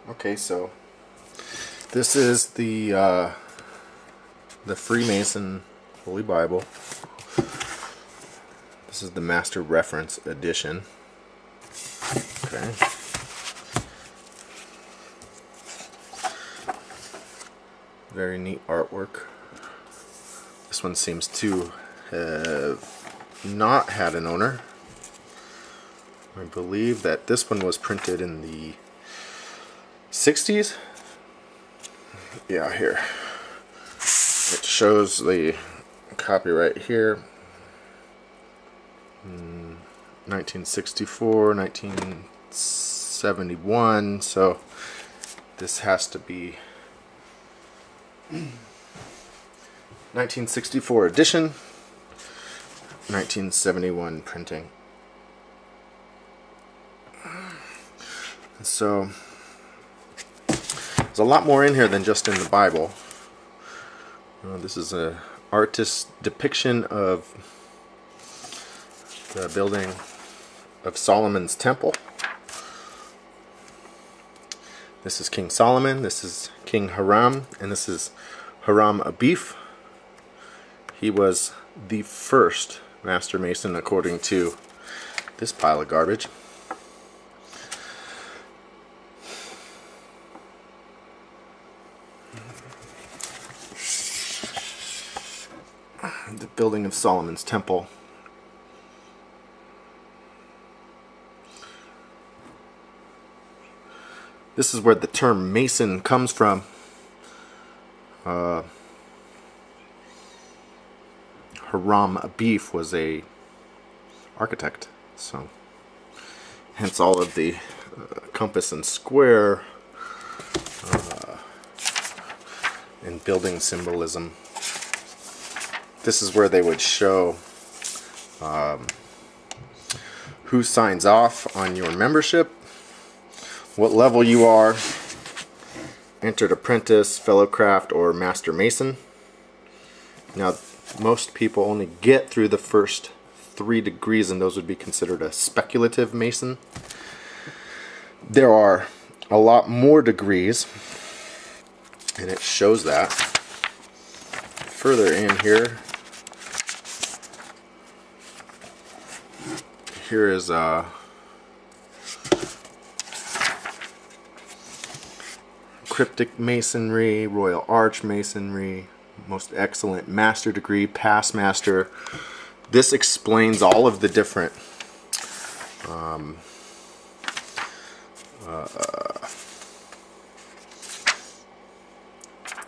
Okay, so this is the Freemason Holy Bible. This is the Master Reference Edition. Okay. Very neat artwork. This one seems to have not had an owner. I believe that this one was printed in the 60s. Yeah, here. It shows the copyright here. 1964, 1971. So this has to be 1964 edition, 1971 printing. So there's a lot more in here than just in the Bible. This is an artist's depiction of the building of Solomon's temple. This is King Solomon, this is King Hiram, and this is Hiram Abif. He was the first master mason according to this pile of garbage. The building of Solomon's temple. This is where the term Mason comes from. Hiram Abif was a architect, so hence all of the compass and square and building symbolism. This is where they would show who signs off on your membership, what level you are, entered apprentice, fellow craft, or master mason. Now, most people only get through the first 3 degrees, and those would be considered a speculative mason. There are a lot more degrees, and it shows that. Further in here, here is cryptic masonry, royal arch masonry, most excellent master degree, past master. This explains all of the different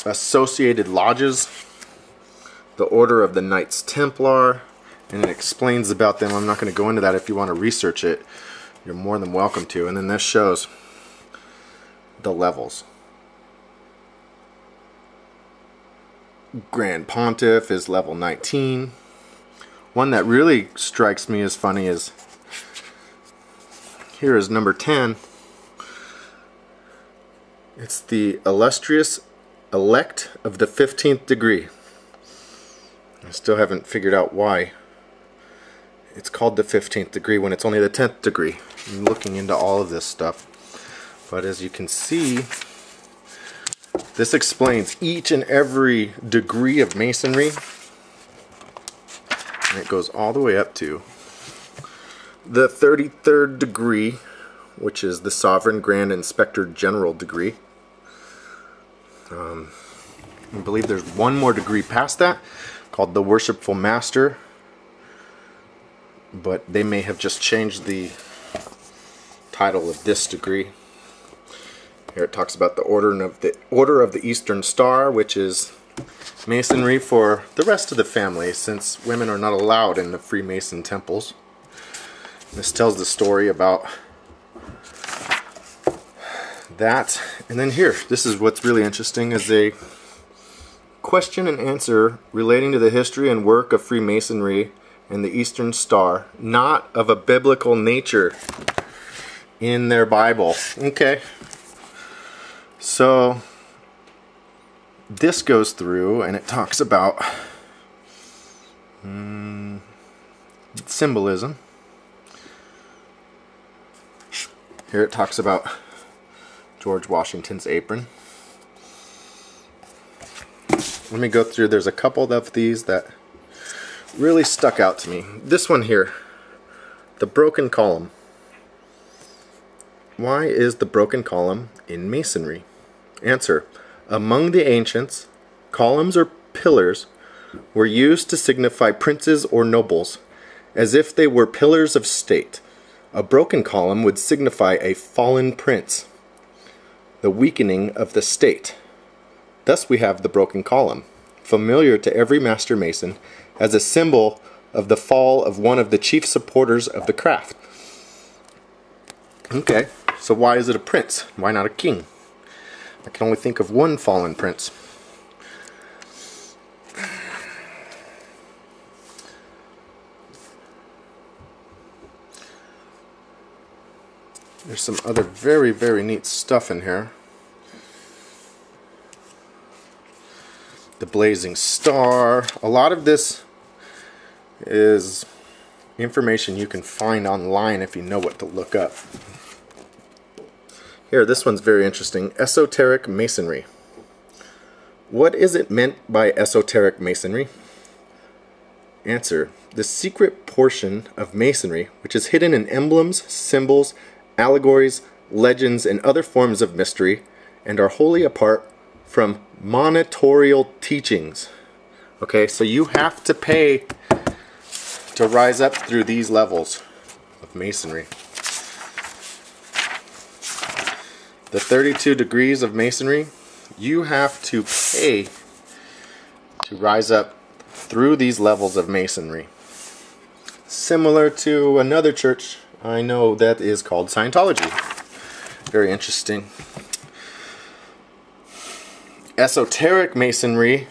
associated lodges, the order of the Knights Templar, and it explains about them. I'm not going to go into that. If you want to research it, you're more than welcome to. And then this shows the levels. Grand Pontiff is level 19. One that really strikes me as funny is here is number 10. It's the illustrious elect of the 15th degree. I still haven't figured out why it's called the 15th degree when it's only the 10th degree. I'm looking into all of this stuff. But as you can see, this explains each and every degree of masonry. And it goes all the way up to the 33rd degree, which is the Sovereign Grand Inspector General degree. I believe there's one more degree past that called the Worshipful Master, but they may have just changed the title of this degree. Here it talks about the Order of the Eastern Star, which is masonry for the rest of the family, since women are not allowed in the Freemason temples. This tells the story about that. And then here, this is what's really interesting, is a question and answer relating to the history and work of Freemasonry and the Eastern Star, not of a biblical nature, in their Bible. Okay. So this goes through and it talks about symbolism. Here it talks about George Washington's apron. Let me go through. There's a couple of these that really stuck out to me. This one here, the broken column. Why is the broken column in Masonry? Answer: among the ancients, columns or pillars were used to signify princes or nobles, as if they were pillars of state. A broken column would signify a fallen prince, the weakening of the state. Thus we have the broken column, familiar to every master mason, as a symbol of the fall of one of the chief supporters of the craft. Okay, so why is it a prince? Why not a king? I can only think of one fallen prince. There's some other very, very neat stuff in here. The blazing star. A lot of this is information you can find online if you know what to look up. Here, this one's very interesting. Esoteric Masonry. What is it meant by esoteric masonry? Answer: the secret portion of masonry which is hidden in emblems, symbols, allegories, legends, and other forms of mystery, and are wholly apart from monitorial teachings. Okay, so you have to pay to rise up through these levels of masonry. The 32 degrees of masonry, you have to pay to rise up through these levels of masonry. Similar to another church I know that is called Scientology. Very interesting. Esoteric Masonry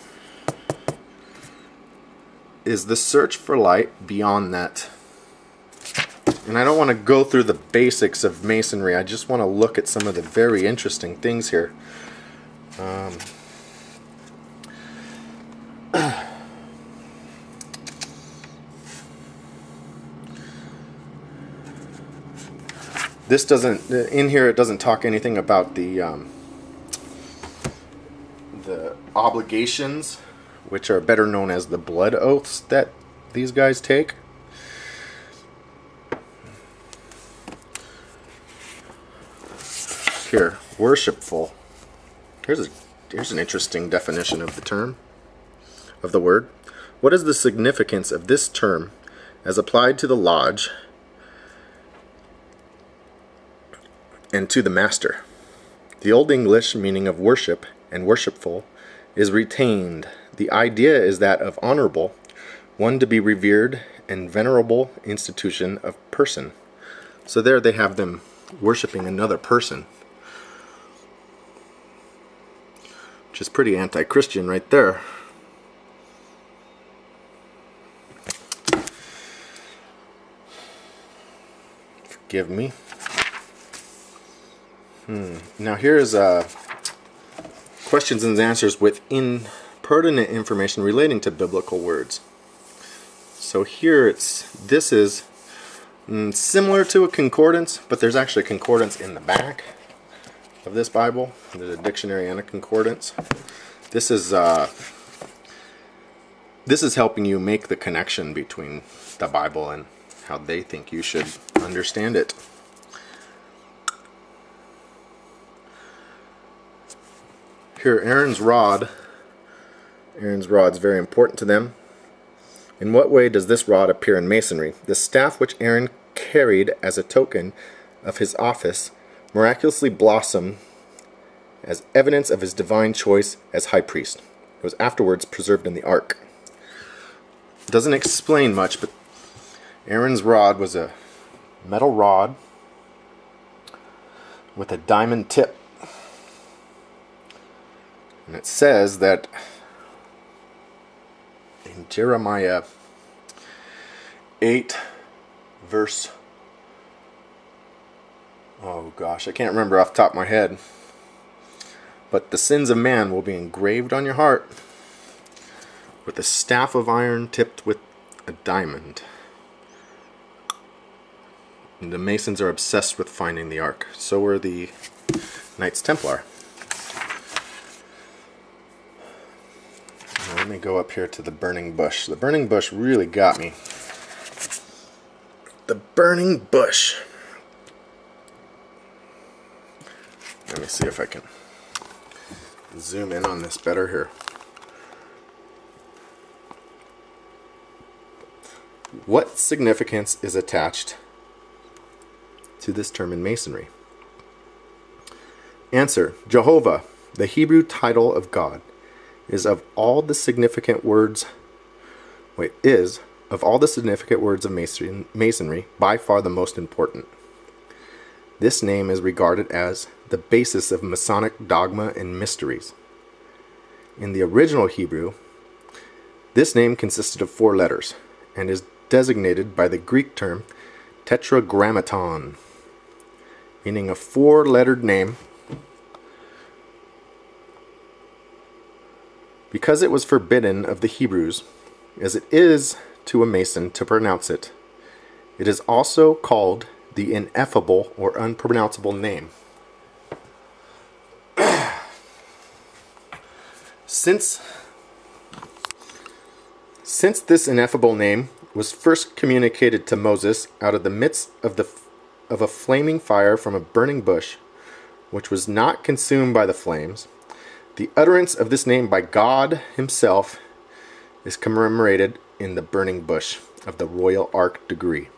is the search for light beyond that. And I don't want to go through the basics of Masonry. I just want to look at some of the very interesting things here. This doesn't, in here it doesn't talk anything about the obligations, which are better known as the blood oaths that these guys take. Here, worshipful. Here's an interesting definition of the term, of the word. What is the significance of this term as applied to the lodge and to the master? The Old English meaning of worship and worshipful is retained. The idea is that of honorable, one to be revered, and venerable institution of person. So there they have them worshiping another person, which is pretty anti-Christian right there. Forgive me. Now here's questions and answers with pertinent information relating to biblical words. So here this is similar to a concordance, but there's actually a concordance in the back of this Bible. There's a dictionary and a concordance. This is helping you make the connection between the Bible and how they think you should understand it. Here, Aaron's rod. Aaron's rod is very important to them. In what way does this rod appear in Masonry? The staff which Aaron carried as a token of his office miraculously blossomed as evidence of his divine choice as high priest. It was afterwards preserved in the ark. It doesn't explain much, but Aaron's rod was a metal rod with a diamond tip. And it says that in Jeremiah 8 verse, oh gosh, I can't remember off the top of my head, but the sins of man will be engraved on your heart with a staff of iron tipped with a diamond. And the Masons are obsessed with finding the ark. So were the Knights Templar. Now let me go up here to the burning bush. The burning bush really got me. The burning bush. Let me see if I can zoom in on this better here. What significance is attached to this term in Masonry? Answer: Jehovah, the Hebrew title of God, is of all the significant words of Masonry by far the most important. This name is regarded as the basis of Masonic dogma and mysteries. In the original Hebrew, this name consisted of 4 letters and is designated by the Greek term tetragrammaton, meaning a 4-lettered name. Because it was forbidden of the Hebrews, as it is to a Mason to pronounce it, it is also called the ineffable or unpronounceable name. Since this ineffable name was first communicated to Moses out of the midst of a flaming fire from a burning bush, which was not consumed by the flames, the utterance of this name by God himself is commemorated in the burning bush of the Royal Ark degree.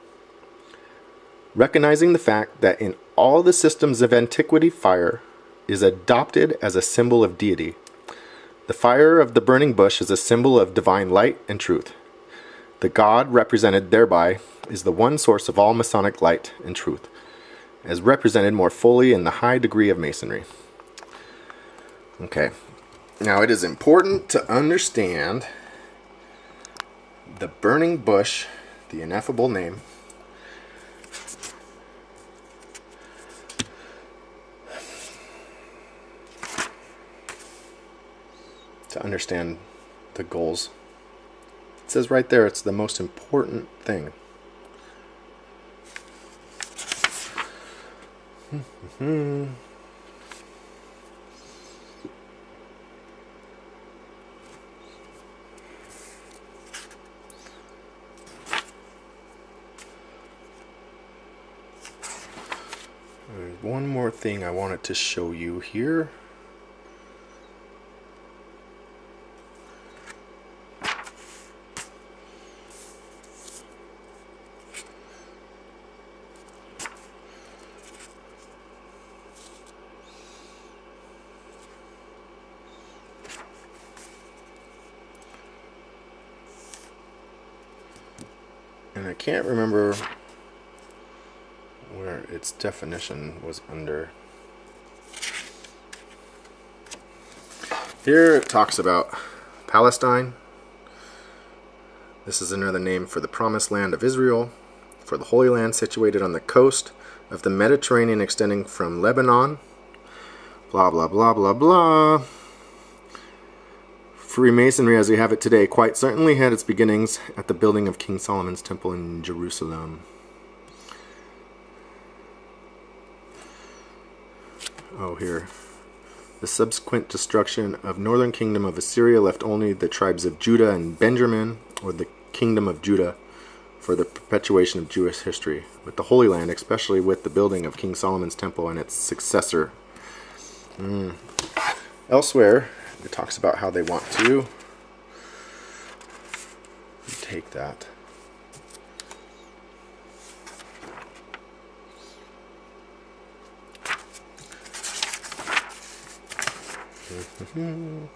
Recognizing the fact that in all the systems of antiquity fire is adopted as a symbol of deity, the fire of the burning bush is a symbol of divine light and truth. The God represented thereby is the one source of all Masonic light and truth, as represented more fully in the high degree of Masonry. Okay, now it is important to understand the burning bush, the ineffable name, to understand the goals. It says right there it's the most important thing. There's one more thing I wanted to show you here. And I can't remember where its definition was under. Here it talks about Palestine. This is another name for the promised land of Israel, for the Holy Land situated on the coast of the Mediterranean extending from Lebanon, blah blah blah blah blah. Freemasonry as we have it today quite certainly had its beginnings at the building of King Solomon's Temple in Jerusalem. Oh, here. The subsequent destruction of northern kingdom of Assyria left only the tribes of Judah and Benjamin, or the kingdom of Judah, for the perpetuation of Jewish history, with the Holy Land, especially with the building of King Solomon's Temple and its successor. Elsewhere, it talks about how they want to take that. Here.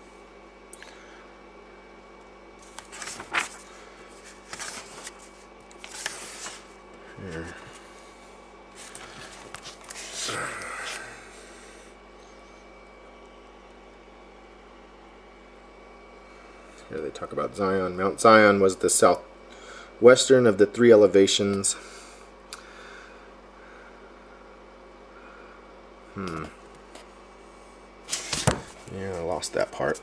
Here they talk about Zion. Mount Zion was the southwestern of the 3 elevations. Yeah, I lost that part.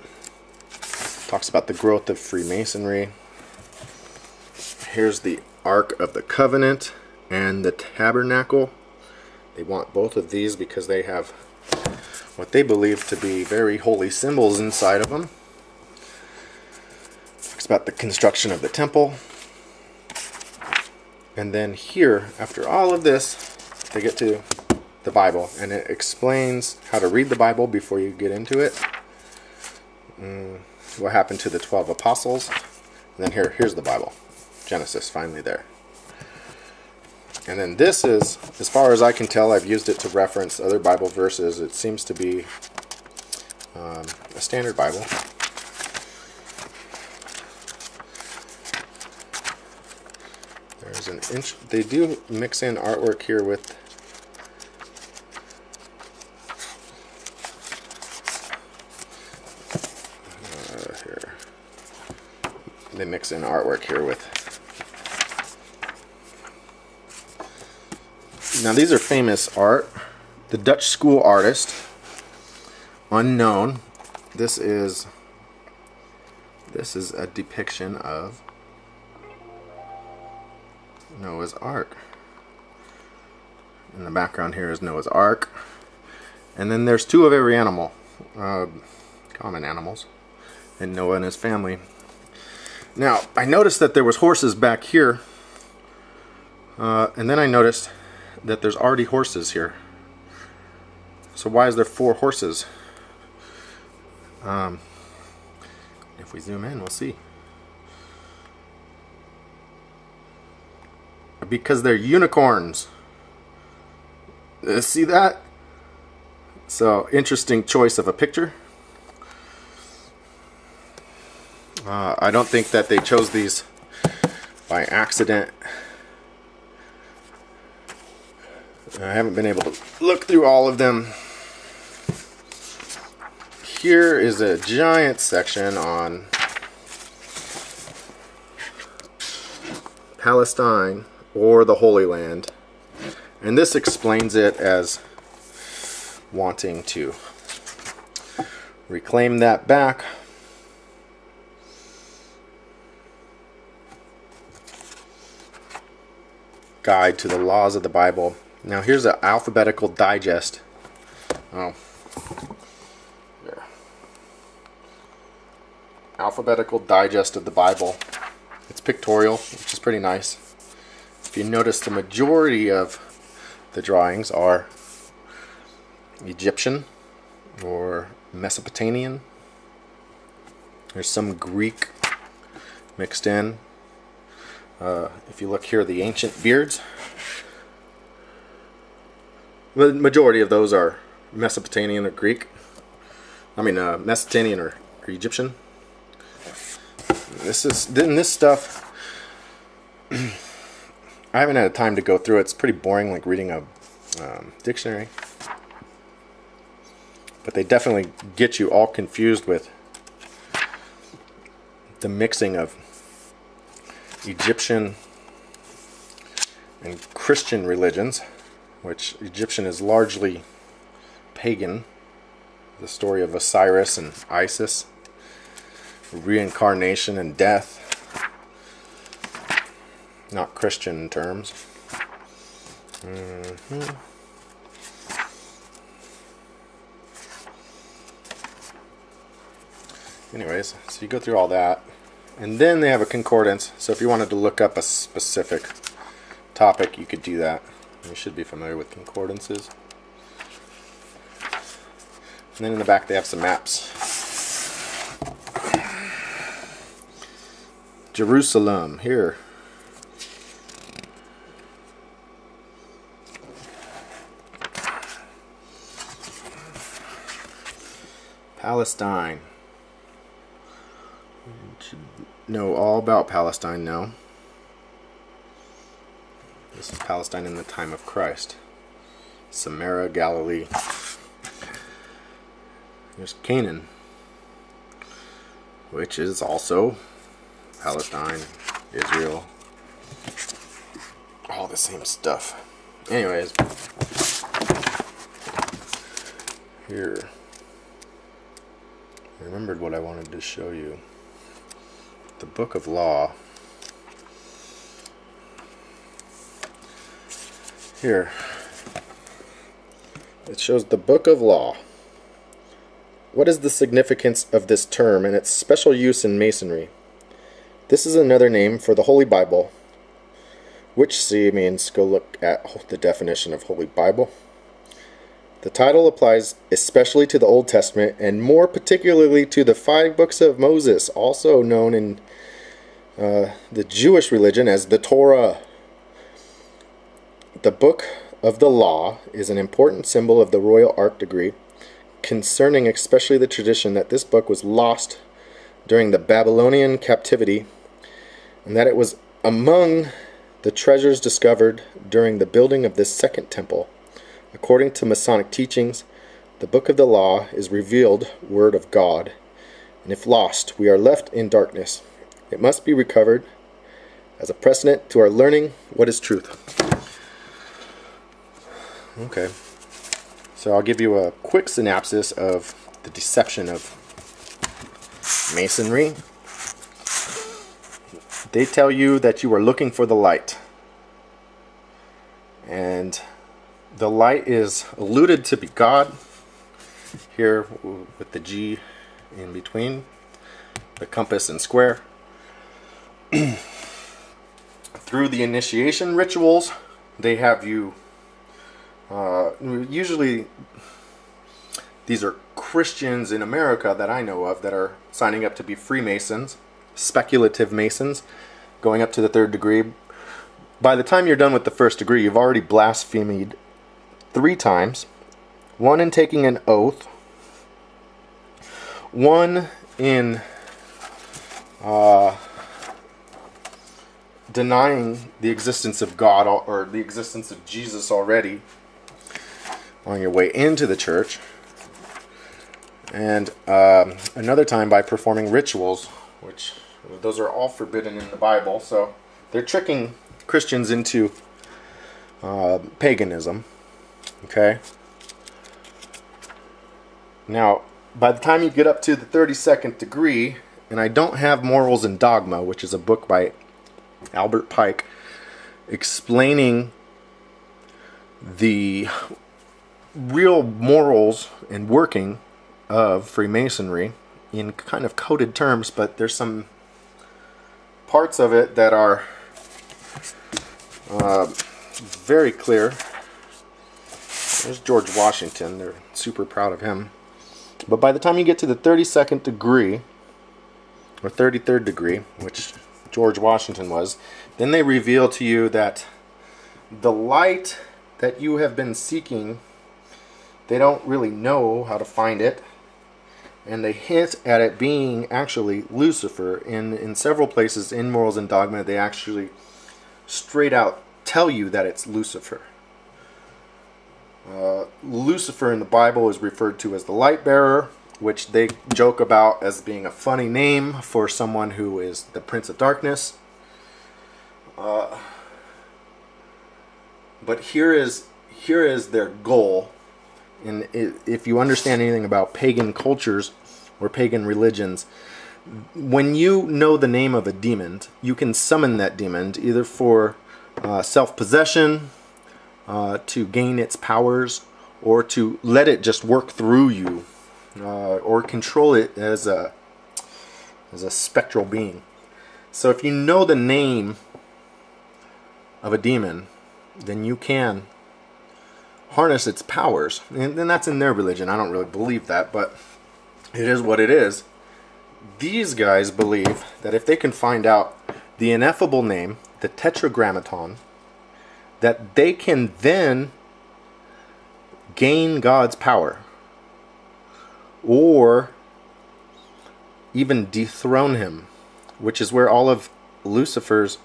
Talks about the growth of Freemasonry. Here's the Ark of the Covenant and the Tabernacle. They want both of these because they have what they believe to be very holy symbols inside of them. Talks about the construction of the temple. And then here, after all of this, they get to the Bible, and it explains how to read the Bible before you get into it. What happened to the 12 apostles. And then here's the Bible. Genesis, finally there. And then this is, as far as I can tell, I've used it to reference other Bible verses. It seems to be a standard Bible. There's an inch. They do mix in artwork here with here. They mix in artwork here with. Now these are famous art. The Dutch school artist, unknown. This is a depiction of Noah's Ark. In the background here is Noah's Ark. And then there's two of every animal, common animals, and Noah and his family. Now, I noticed that there was horses back here, and then I noticed that there's already horses here. So why is there 4 horses? If we zoom in, we'll see. Because they're unicorns. See that? So, interesting choice of a picture. I don't think that they chose these by accident. I haven't been able to look through all of them. Here is a giant section on Palestine, or the Holy Land, and this explains it as wanting to reclaim that back. Guide to the laws of the Bible. Now here's an alphabetical digest. Oh, there. Alphabetical digest of the Bible. It's pictorial, which is pretty nice. If you notice, the majority of the drawings are Egyptian or Mesopotamian. There's some Greek mixed in. If you look here, the ancient beards. The majority of those are Mesopotamian or Greek. I mean, Mesopotamian or Egyptian. This stuff. I haven't had time to go through it. It's pretty boring, like reading a dictionary. But they definitely get you all confused with the mixing of Egyptian and Christian religions, which Egyptian is largely pagan. The story of Osiris and Isis, reincarnation and death. Not Christian terms. Anyways, so you go through all that, and then they have a concordance. So if you wanted to look up a specific topic, you could do that. You should be familiar with concordances. And then in the back they have some maps. Jerusalem, here. Palestine. You should know all about Palestine now. This is Palestine in the time of Christ. Samaria, Galilee. There's Canaan, which is also Palestine, Israel. All the same stuff. Anyways, here. I remembered what I wanted to show you. The Book of Law. Here. It shows the Book of Law. What is the significance of this term and its special use in Masonry? This is another name for the Holy Bible, which see means go look at the definition of Holy Bible. The title applies especially to the Old Testament and more particularly to the 5 books of Moses, also known in the Jewish religion as the Torah. The Book of the Law is an important symbol of the Royal Ark degree, concerning especially the tradition that this book was lost during the Babylonian captivity, and that it was among the treasures discovered during the building of this second temple. According to Masonic teachings, the Book of the Law is revealed Word of God, and if lost, we are left in darkness. It must be recovered as a precedent to our learning what is truth. Okay, so I'll give you a quick synopsis of the deception of Masonry. They tell you that you are looking for the light, and the light is alluded to be God, here with the G in between, the compass and square. Through the initiation rituals, they have you, usually these are Christians in America that I know of that are signing up to be Freemasons, speculative Masons, going up to the 3rd degree. By the time you're done with the 1st degree, you've already blasphemed 3 times, 1 in taking an oath, 1 in denying the existence of God or the existence of Jesus already on your way into the church, and another time by performing rituals, which those are all forbidden in the Bible. So they're tricking Christians into paganism. Okay. Now, by the time you get up to the 32nd degree, and I don't have Morals and Dogma, which is a book by Albert Pike explaining the real morals and working of Freemasonry in kind of coded terms, but there's some parts of it that are very clear. There's George Washington. They're super proud of him. But by the time you get to the 32nd degree, or 33rd degree, which George Washington was, then they reveal to you that the light that you have been seeking, they don't really know how to find it, and they hint at it being actually Lucifer. In several places in Morals and Dogma, they actually straight out tell you that it's Lucifer. Lucifer in the Bible is referred to as the light bearer, which they joke about as being a funny name for someone who is the Prince of Darkness. But here is their goal. And if you understand anything about pagan cultures or pagan religions, when you know the name of a demon, you can summon that demon either for self-possession, to gain its powers, or to let it just work through you, or control it as a spectral being. So if you know the name of a demon, then you can harness its powers. And that's in their religion. I don't really believe that, but it is what it is. These guys believe that if they can find out the ineffable name, the Tetragrammaton, that they can then gain God's power, or even dethrone him, which is where all of Lucifer's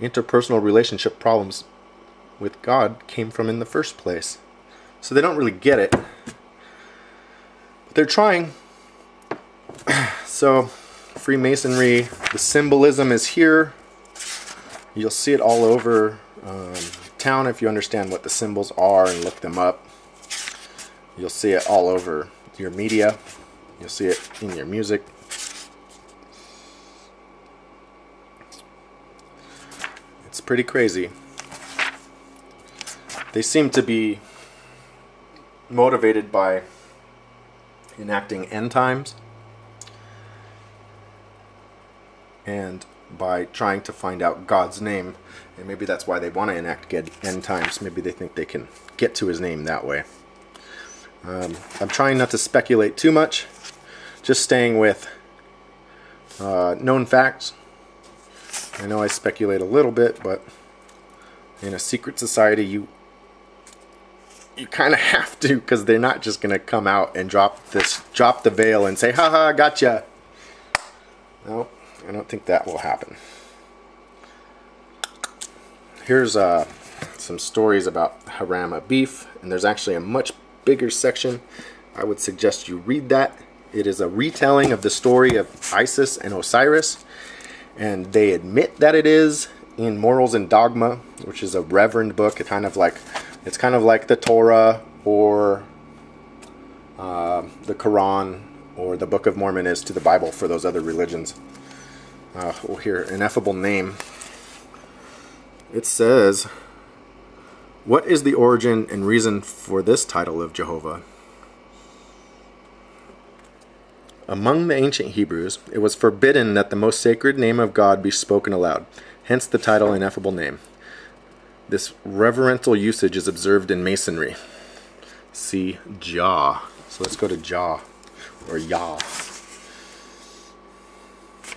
interpersonal relationship problems with God came from in the first place. So they don't really get it, but they're trying. So Freemasonry, the symbolism is here. You'll see it all over town if you understand what the symbols are and look them up. You'll see it all over your media. You'll see it in your music. It's pretty crazy. They seem to be motivated by enacting end times, and by trying to find out God's name. And maybe that's why they want to enact end times. Maybe they think they can get to his name that way. I'm trying not to speculate too much, just staying with known facts. I know I speculate a little bit, but in a secret society, you kind of have to, because they're not just going to come out and drop the veil and say, haha, gotcha. No, I don't think that will happen. Here's some stories about Haram Abif, and there's actually a much bigger section. I would suggest you read that. It is a retelling of the story of Isis and Osiris, and they admit that it is in Morals and Dogma, which is a reverend book. It's kind of like the Torah or the Quran or the Book of Mormon is to the Bible for those other religions. We'll hear Ineffable Name. It says, what is the origin and reason for this title of Jehovah? Among the ancient Hebrews, it was forbidden that the most sacred name of God be spoken aloud, hence the title Ineffable Name. This reverential usage is observed in Masonry. See Jah. So let's go to Jah, or Yah.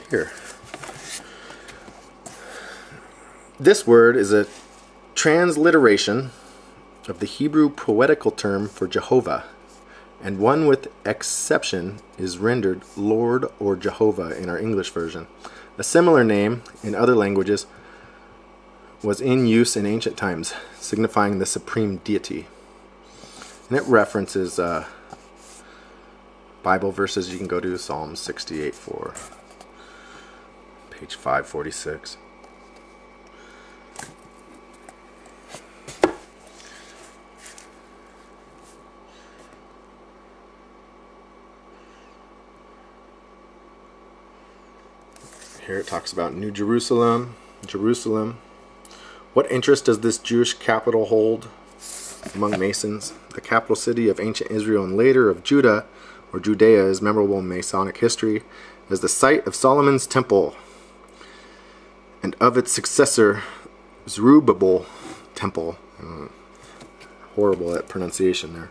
Here. This word is a transliteration of the Hebrew poetical term for Jehovah, and one with exception is rendered Lord or Jehovah in our English version. A similar name in other languages was in use in ancient times, signifying the supreme deity. And it references Bible verses. You can go to Psalm 68:4, page 546. Here it talks about New Jerusalem. What interest does this Jewish capital hold among Masons? The capital city of ancient Israel and later of Judah, or Judea, is memorable in Masonic history as the site of Solomon's temple and of its successor, Zerubbabel temple. Horrible at pronunciation there.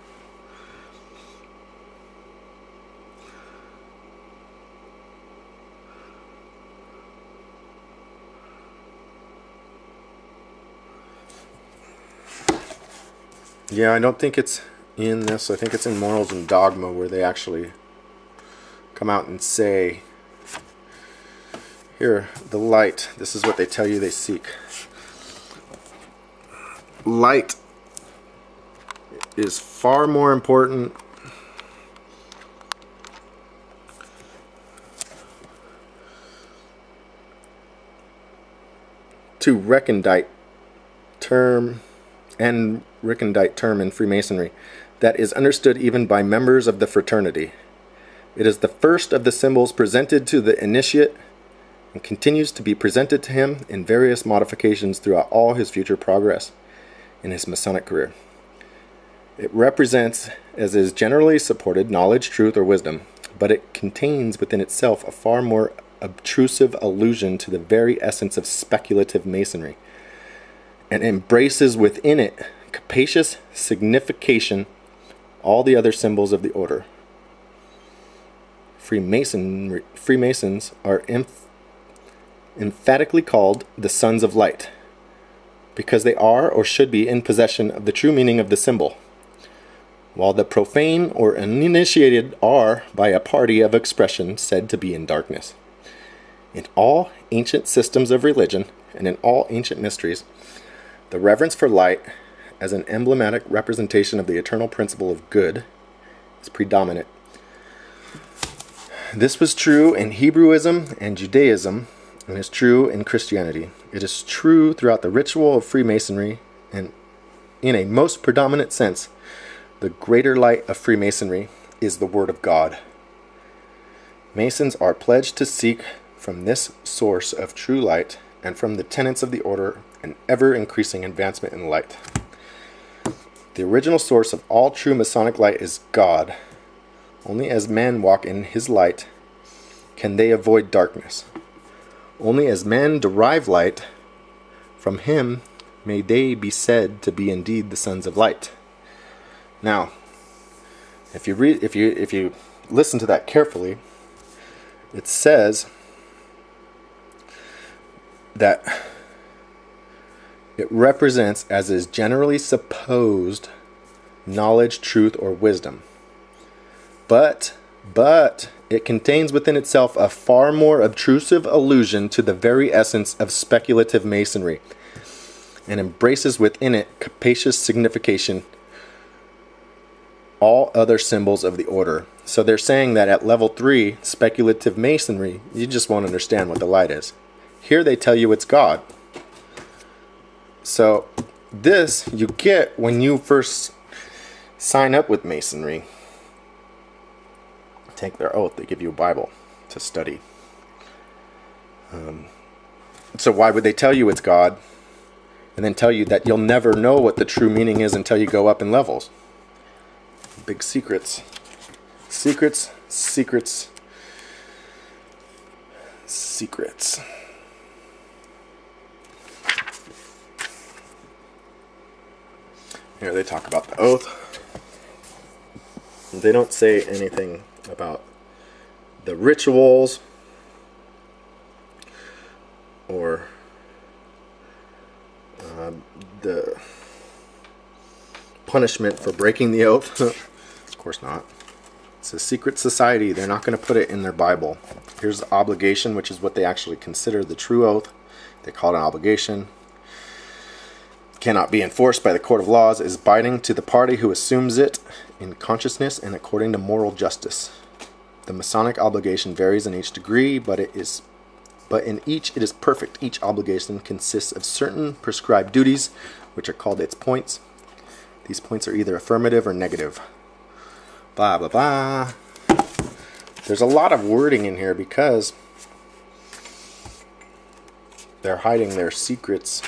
Yeah, I don't think it's in this. I think it's in Morals and Dogma where they actually come out and say, here, the light. This is what they tell you they seek. Light is far more important to recondite term in Freemasonry that is understood even by members of the fraternity. It is the first of the symbols presented to the initiate and continues to be presented to him in various modifications throughout all his future progress in his Masonic career. It represents, as is generally supported, knowledge, truth, or wisdom, but it contains within itself a far more obtrusive allusion to the very essence of speculative Masonry, and embraces within it capacious signification all the other symbols of the order. Freemasons are emphatically called the Sons of Light, because they are or should be in possession of the true meaning of the symbol, while the profane or uninitiated are by a party of expression said to be in darkness. In all ancient systems of religion and in all ancient mysteries, the reverence for light as an emblematic representation of the eternal principle of good is predominant. This was true in Hebrewism and Judaism, and is true in Christianity. It is true throughout the ritual of Freemasonry, and in a most predominant sense, the greater light of Freemasonry is the Word of God. Masons are pledged to seek from this source of true light and from the tenets of the order an ever-increasing advancement in light. The original source of all true Masonic light is God, Only as men walk in his light can they avoid darkness. Only as men derive light from him may they be said to be indeed the sons of light. Now, if you listen to that carefully, it says that it represents, as is generally supposed, knowledge, truth, or wisdom. But it contains within itself a far more obtrusive allusion to the very essence of speculative masonry, and embraces within it capacious signification all other symbols of the order. So they're saying that at level 3, speculative masonry, you just won't understand what the light is. Here they tell you it's God. So this you get when you first sign up with masonry. Take their oath, they give you a Bible to study. So why would they tell you it's God and then tell you that you'll never know what the true meaning is until you go up in levels? Big secrets. Secrets, secrets, secrets. Here they talk about the oath. They don't say anything about the rituals or the punishment for breaking the oath. Of course not. It's a secret society. They're not going to put it in their Bible. Here's the obligation, which is what they actually consider the true oath. They call it an obligation. Cannot be enforced by the court of laws, is binding to the party who assumes it in consciousness and according to moral justice. The Masonic obligation varies in each degree, but in each it is perfect. Each obligation consists of certain prescribed duties, which are called its points. These points are either affirmative or negative. Blah, blah, blah. There's a lot of wording in here because they're hiding their secrets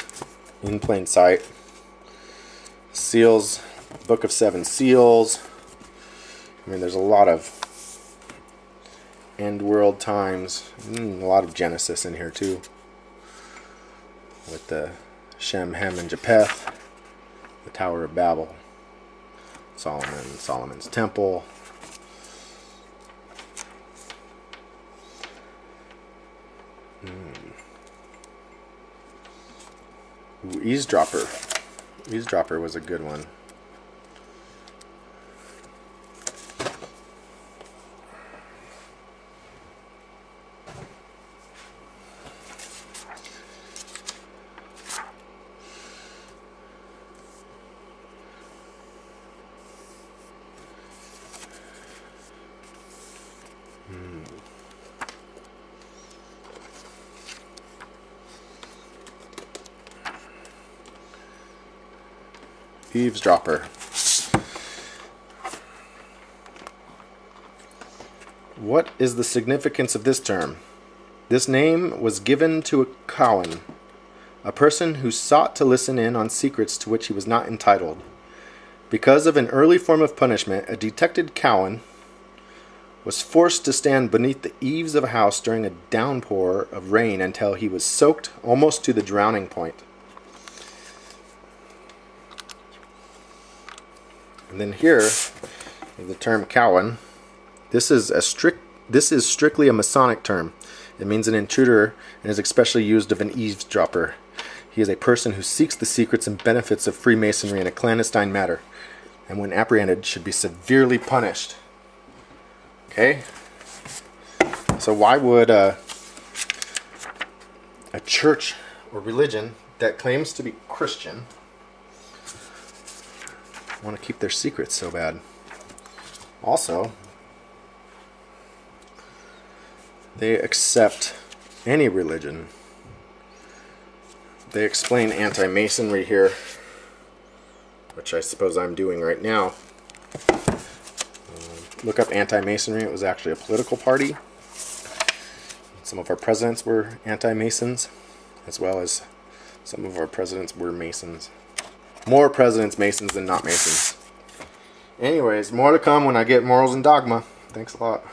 in plain sight. Seals, Book of Seven Seals. I mean, there's a lot of end world times. A lot of Genesis in here too. With the Shem, Ham, and Japheth. The Tower of Babel. Solomon's Temple. Ooh, Eavesdropper. Eavesdropper was a good one. Eavesdropper. What is the significance of this term? This name was given to a Cowan, a person who sought to listen in on secrets to which he was not entitled. Because of an early form of punishment, a detected Cowan was forced to stand beneath the eaves of a house during a downpour of rain until he was soaked almost to the drowning point. And then here, the term Cowan. This is strictly a Masonic term. It means an intruder and is especially used of an eavesdropper. He is a person who seeks the secrets and benefits of Freemasonry in a clandestine manner, and when apprehended should be severely punished. Okay? So why would a church or religion that claims to be Christian want to keep their secrets so bad? Also, they accept any religion. They explain anti-Masonry here, which I suppose I'm doing right now. Look up anti-Masonry. It was actually a political party. Some of our presidents were anti-Masons, as well as some of our presidents were Masons. More presidents Masons than not Masons. Anyways, more to come when I get Morals and Dogma. Thanks a lot.